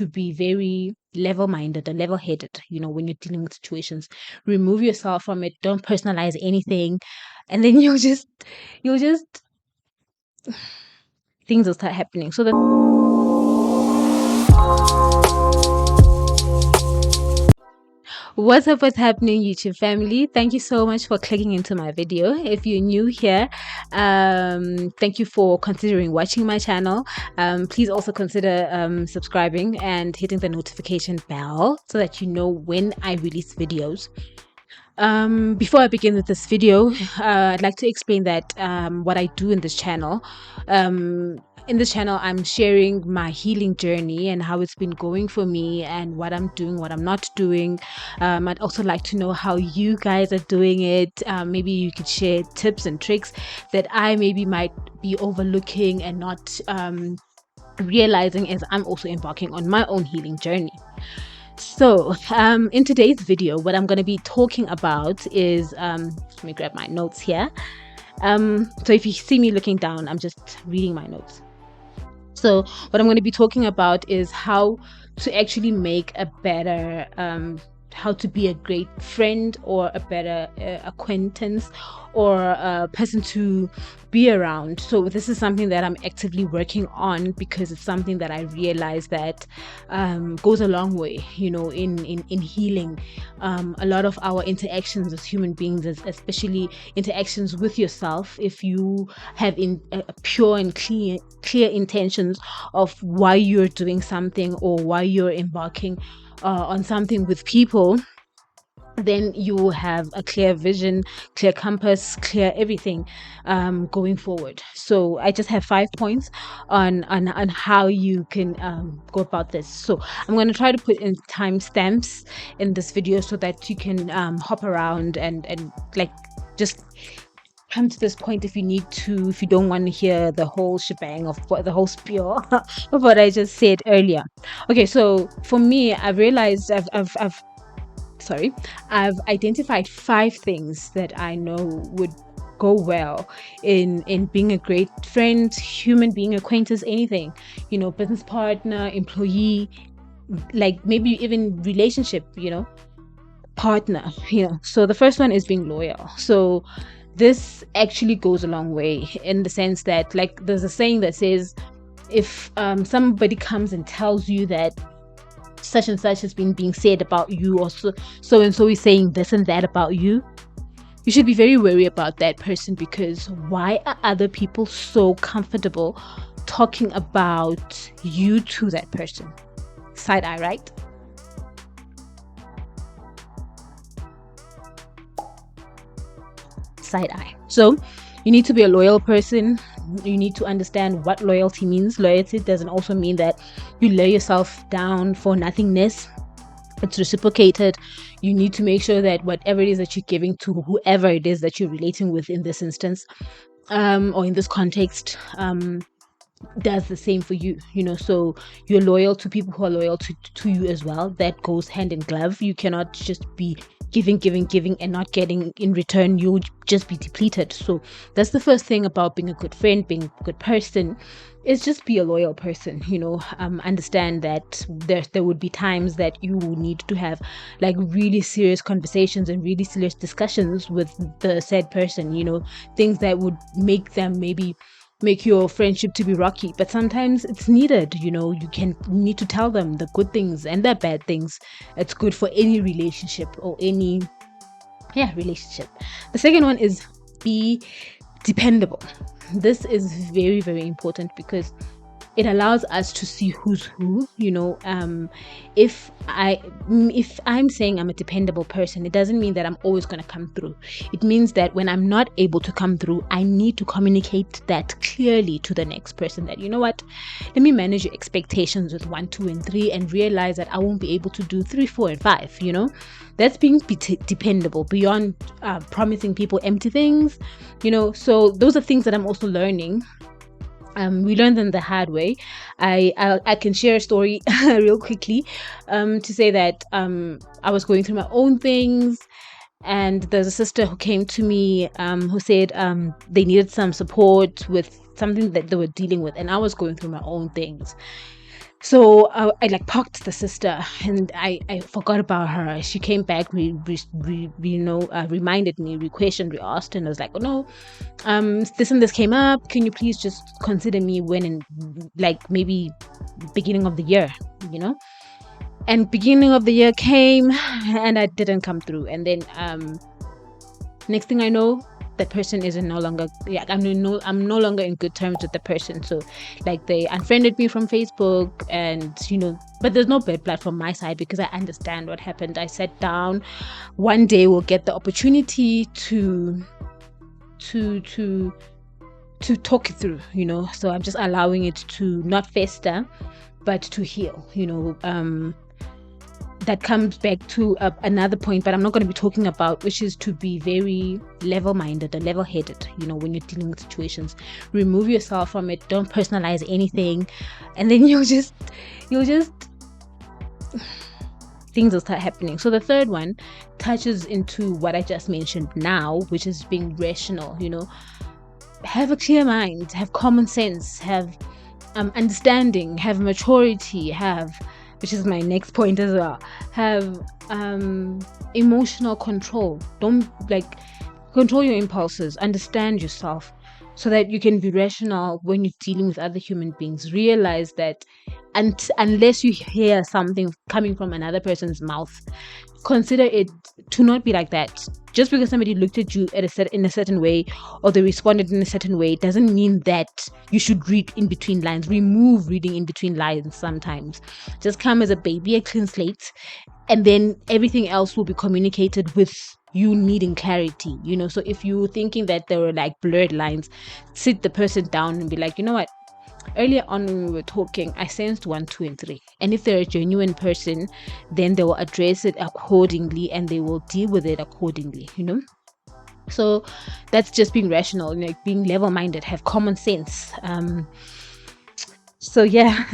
to be very level-minded and level-headed, when you're dealing with situations. Remove yourself from it. Don't personalize anything. And then you'll just things will start happening. So what's happening, YouTube family? Thank you so much for clicking into my video. If you're new here, thank you for considering watching my channel. Please also consider subscribing and hitting the notification bell so that you know when I release videos. Before I begin with this video, I'd like to explain that what I do in this channel. In this channel, I'm sharing my healing journey and how it's been going for me and what I'm doing, what I'm not doing. I'd also like to know how you guys are doing it. Maybe you could share tips and tricks that I maybe might be overlooking and not realizing as I'm also embarking on my own healing journey. So in today's video, what I'm going to be talking about is let me grab my notes here. So if you see me looking down, I'm just reading my notes. So what I'm going to be talking about is how to actually make a better how to be a great friend or a better acquaintance or a person to be around. So this is something that I'm actively working on because it's something that I realize that goes a long way, in healing. A lot of our interactions as human beings, especially interactions with yourself, if you have pure and clear intentions of why you're doing something or why you're embarking on something with people, then you will have a clear vision, clear compass, clear everything going forward. So I just have 5 points on how you can go about this. So I'm going to try to put in timestamps in this video so that you can hop around and like just come to this point if you need to, if you don't want to hear the whole shebang of the whole spiel of what I just said earlier. Okay, so for me, I've realized I've identified 5 things that I know would go well in being a great friend, human being, acquaintance, anything, business partner, employee, like maybe even relationship, partner, So the first one is being loyal. So this actually goes a long way in the sense that, like, there's a saying that says, if somebody comes and tells you that such and such has been being said about you, or so and so is saying this and that about you, you should be very wary about that person, because why are other people so comfortable talking about you to that person? Side eye, right? Side eye. So you need to be a loyal person. You need to understand what loyalty means. Loyalty doesn't also mean that you lay yourself down for nothingness. It's reciprocated. You need to make sure that whatever it is that you're giving to whoever it is that you're relating with in this instance, or in this context, does the same for you. So you're loyal to people who are loyal to you as well. That goes hand in glove. You cannot just be giving and not getting in return. You'll just be depleted. So that's the first thing about being a good friend, being a good person, is just be a loyal person. Understand that there would be times that you will need to have like really serious conversations and really serious discussions with the said person, things that would make them maybe make your friendship to be rocky, but sometimes it's needed. You need to tell them the good things and the bad things. It's good for any relationship or any relationship. The second one is be dependable. This is very, very important because it allows us to see who's who. If I'm saying I'm a dependable person, it doesn't mean that I'm always going to come through. It means that when I'm not able to come through, I need to communicate that clearly to the next person, that, let me manage your expectations with 1, 2, and 3, and realize that I won't be able to do 3, 4, and 5. That's being dependable beyond promising people empty things. So those are things that I'm also learning. We learned them the hard way. I can share a story real quickly to say that I was going through my own things, and there's a sister who came to me who said they needed some support with something that they were dealing with, and I was going through my own things. So I like parked the sister, and I forgot about her. She came back, reminded me, re-questioned, re-asked, and I was like, oh no, this and this came up. Can you please just consider me when in like maybe beginning of the year, you know? And beginning of the year came, and I didn't come through. And then next thing I know, that person is no longer, yeah, I'm no longer in good terms with the person. So like they unfriended me from Facebook, and but there's no bad blood from my side because I understand what happened. I sat down. One day we'll get the opportunity to to to to talk it through, so I'm just allowing it to not fester but to heal. That comes back to another point, but I'm not going to be talking about, which is to be very level-minded and level-headed. When you're dealing with situations, remove yourself from it. Don't personalize anything, and then you'll just things will start happening. So the third one touches into what I just mentioned now, which is being rational. Have a clear mind, have common sense, have understanding, have maturity, which is my next point as well, have emotional control. Don't control your impulses, understand yourself so that you can be rational when you're dealing with other human beings. Realize that unless you hear something coming from another person's mouth, consider it to not be like that. Just because somebody looked at you in a certain way, or they responded in a certain way, doesn't mean that you should read in between lines. Remove reading in between lines sometimes. Just come as a baby, a clean slate, and then everything else will be communicated with you needing clarity. So if you're thinking that there were like blurred lines, sit the person down and be like, you know what? Earlier on when we were talking, I sensed 1, 2, and 3. And if they're a genuine person, then they will address it accordingly and they will deal with it accordingly, So that's just being rational, being level-minded, have common sense. So yeah,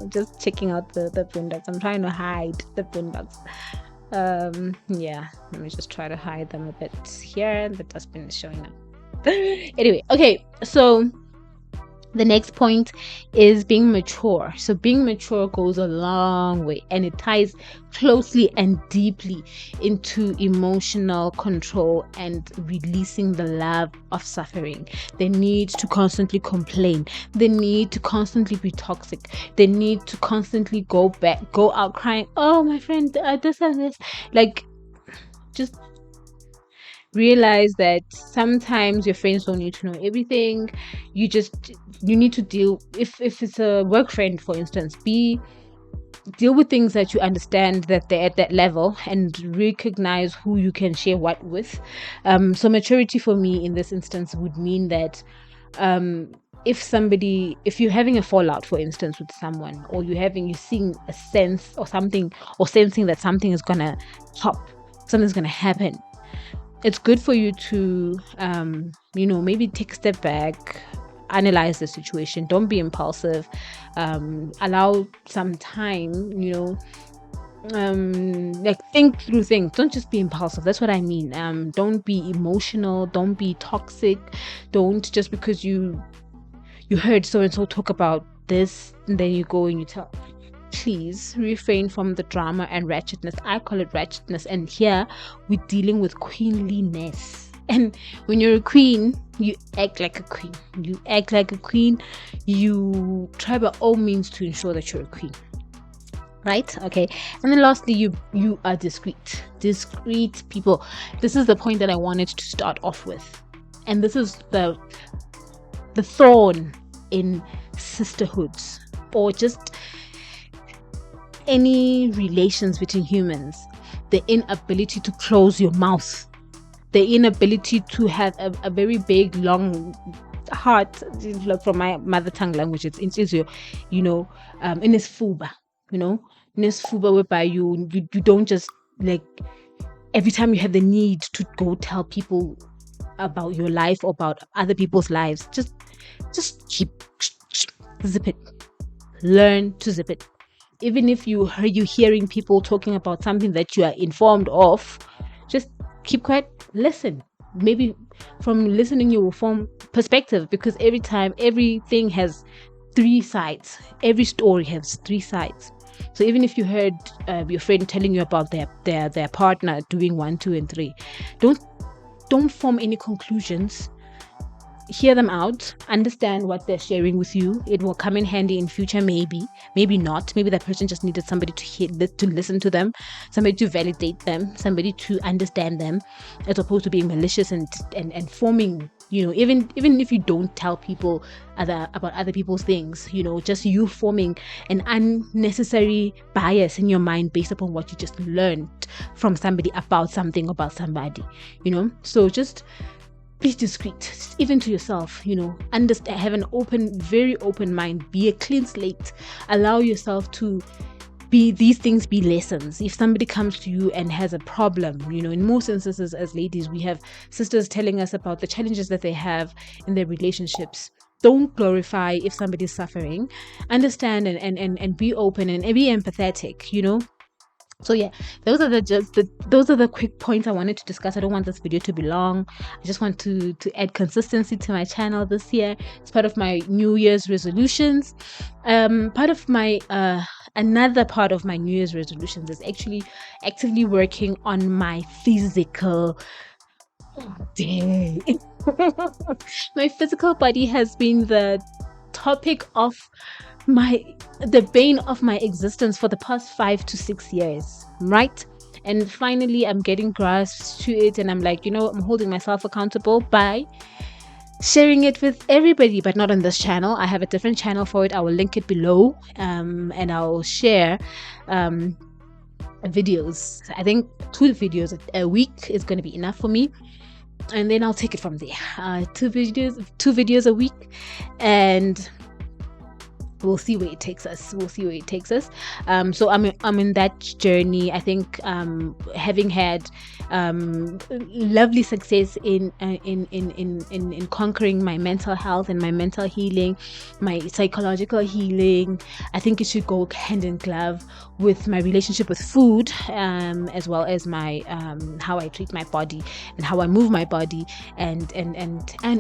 just checking out the boondocks. I'm trying to hide the boondocks. Yeah, let me just try to hide them a bit here. The dustbin is showing up. Anyway, okay, so the next point is being mature. So being mature goes a long way, and it ties closely and deeply into emotional control and releasing the love of suffering. The need to constantly complain, the need to constantly be toxic, the need to constantly go out crying, oh my friend, this and this. Just realize that sometimes your friends don't need to know everything. You need to deal, if it's a work friend, for instance, deal with things that you understand that they're at that level, and recognize who you can share what with. So maturity for me in this instance would mean that if you're having a fallout, for instance, with someone, or you're seeing a sense or something, or sensing that something is gonna pop, something's gonna happen, it's good for you to maybe take a step back, analyze the situation. Don't be impulsive. Allow some time, think through things. Don't just be impulsive. That's what I mean. Don't be emotional, don't be toxic. Don't, just because you heard so and so talk about this, and then you go and you tell. Please refrain from the drama and ratchetness. I call it ratchetness, and here we're dealing with queenliness. And when you're a queen, you act like a queen. You try by all means to ensure that you're a queen, right? Okay. And then lastly, you are discreet people. This is the point that I wanted to start off with, and this is the thorn in sisterhoods, or just any relations between humans. The inability to close your mouth, the inability to have a very big, long heart. From my mother tongue language, it's Isiyo, inesfuba, inesfuba, whereby you don't just, like, every time you have the need to go tell people about your life or about other people's lives, just keep zip it. Learn to zip it. Even if you're hearing people talking about something that you are informed of, just keep quiet, listen. Maybe from listening you will form perspective, because everything has three sides. Every story has three sides. So even if you heard your friend telling you about their partner doing 1, 2, and 3, don't form any conclusions. Hear them out, understand what they're sharing with you. It will come in handy in future, maybe not. Maybe that person just needed somebody to listen to them, somebody to validate them, somebody to understand them, as opposed to being malicious and forming, even if you don't tell people about other people's things, just you forming an unnecessary bias in your mind based upon what you just learned from somebody about something about somebody. So just be discreet, even to yourself. Understand, have an very open mind, be a clean slate, allow yourself to be these things, be lessons. If somebody comes to you and has a problem, in most instances as ladies, we have sisters telling us about the challenges that they have in their relationships. Don't glorify if somebody's suffering. Understand and be open and be empathetic. So yeah, those are the quick points I wanted to discuss. I don't want this video to be long. I just want to add consistency to my channel this year. It's part of my New Year's resolutions. Another part of my New Year's resolutions is actually actively working on my physical day. My physical body has been the topic of the bane of my existence for the past 5 to 6 years, right? And finally I'm getting grasp to it, and I'm like, I'm holding myself accountable by sharing it with everybody, but not on this channel. I have a different channel for it. I will link it below, and I'll share videos. I think 2 videos a week is going to be enough for me, and then I'll take it from there. 2 videos a week, and we'll see where it takes us. So I'm in that journey. I think having had lovely success in conquering my mental health and my mental healing, my psychological healing, I think it should go hand in glove with my relationship with food, as well as my how I treat my body and how I move my body, and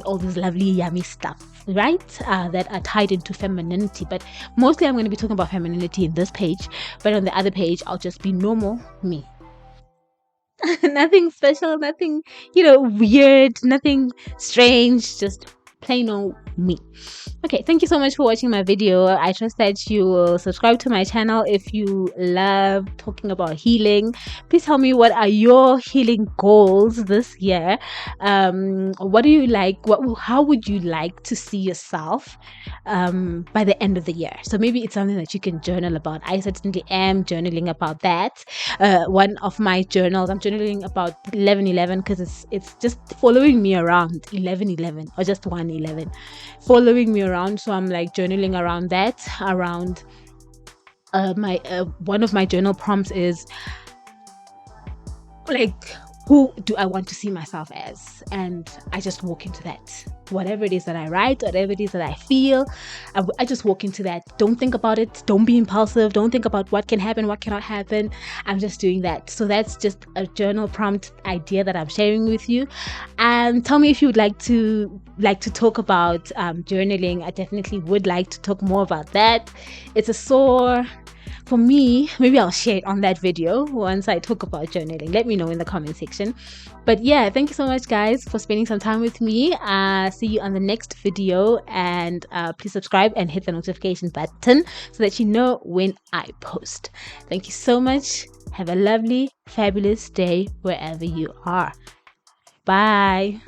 all this lovely yummy stuff, right? That are tied into femininity. But mostly I'm going to be talking about femininity in this page, but on the other page I'll just be normal me. Nothing special, nothing weird, nothing strange, just plain old me. Okay, thank you so much for watching my video. I trust that you will subscribe to my channel if you love talking about healing. Please tell me, what are your healing goals this year? What do you like? How would you like to see yourself by the end of the year? So maybe it's something that you can journal about. I certainly am journaling about that. One of my journals, I'm journaling about 11/11, because it's just following me around. 11/11 or just 1/11 following me around. So I'm like journaling around that. Around my one of my journal prompts is like, who do I want to see myself as? And I just walk into that. Whatever it is that I write, whatever it is that I feel, I just walk into that. Don't think about it. Don't be impulsive. Don't think about what can happen, what cannot happen. I'm just doing that. So that's just a journal prompt idea that I'm sharing with you. And tell me if you would like to talk about journaling. I definitely would like to talk more about that. It's a sore for me. Maybe I'll share it on that video once I talk about journaling. Let me know in the comment section. But yeah, thank you so much guys for spending some time with me. See you on the next video, and please subscribe and hit the notification button so that you know when I post. Thank you so much. Have a lovely, fabulous day wherever you are. Bye.